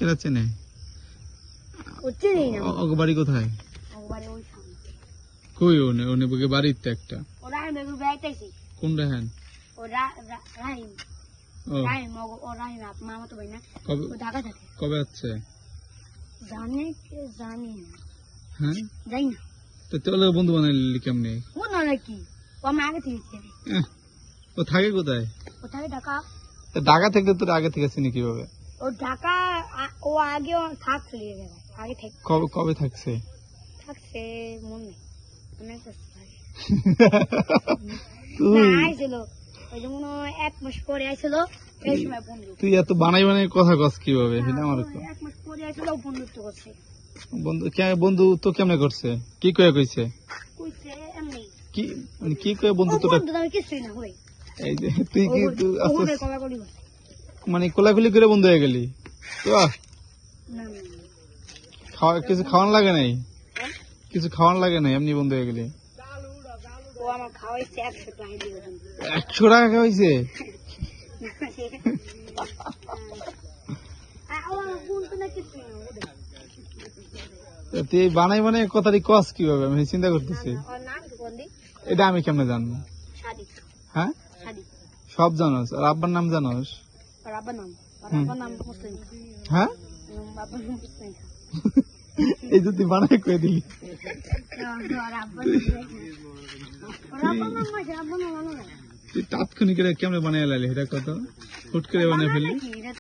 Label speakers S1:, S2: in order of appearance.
S1: কেরা চেনে?
S2: চেনেই না।
S1: ওকে বাড়ি কোথায়?
S2: ওবারে ওই সামনে।
S1: কই ওনে ওনে বুকে বাড়িতে একটা।
S2: ওরা মেগু বাইতেছি।
S1: কোন রাহেন?
S2: ওরা রাহিম।
S1: ও
S2: রাহিম ও রাহিম আপ মামা তো ভাই না।
S1: কবে
S2: ও ঢাকা থাকে।
S1: কবে আসছে?
S2: জানে কে জানি না।
S1: হ্যাঁ
S2: যাই না।
S1: তো তোলে বন্ধু বানাইলি কেমনে?
S2: ও না নাকি? ও আমি আগে থেকে চিনি।
S1: ও থাকে কোথায়?
S2: ও থাকে ঢাকা।
S1: তা ঢাকা থেকে তোর আগে থেকে চিনি কিভাবে?
S2: ও ঢাকা ও আগে থাকছে আগে থেকে
S1: কবে কবে থাকছে?
S2: থাকছে মনে নেই। অনেক বছর আগে।
S1: তুই
S2: না আইছিল। ওই যে মনে হয় 1 মাস পরে আইছিল। এই সময় বন্ধু।
S1: তুই এত বানাই বানাই কথা কস কিভাবে? সেটা আমার
S2: 1 মাস পরে আইছিল বন্ধুত্ব করছে।
S1: বন্ধু বন্ধু তো কেমনে করছে? কি কয়ে কইছে?
S2: কইছে এমনি।
S1: কি মানে কি কয়ে বন্ধুত্বটা?
S2: বন্ধু আমি কিছুই না হই।
S1: এই যে তুই কি তুই আস্তে
S2: ওদের কলা কলি করছে।
S1: মানে কোলাকুলি করে বন্ধু হয়ে গেলি? তো
S2: না না।
S1: খাওয়া কিছু খাওয়ান লাগে নাই? কিছু খাওয়ান লাগে নাই এমনি বন্ধু হয়ে গেলি?
S2: ও আমার খাওয়াইছে 100 টাকা দিয়ে বন্ধু।
S1: 100 টাকা খাওয়াইছে?
S2: ও বন্ধু না কিছুই না ওদের।
S1: তা তুই বানাই বানাই কথাটি কস কিভাবে? আমি চিন্তা করতেছি।
S2: ওর নাম কি বন্ধু?
S1: এটা আমি কেমনে জানবো?
S2: সাদিক।
S1: হ্যাঁ
S2: সাদিক।
S1: সব জানোস? আর আব্বার নাম জানোস?
S2: ওর আব্বার নাম। ওর আব্বার নাম মুসলিম।
S1: হ্যাঁ
S2: আব্বার নাম মুসলিম।
S1: এই যে তুই বানাই কয়ে দিলি।
S2: ওর আব্বার নাম মাসে আব্বার নাম জানো না।
S1: তুই তাৎক্ষণিক কেমনে বানাই লাইলি? এটা কত হুট করে বানাই ফেললি?
S2: এটা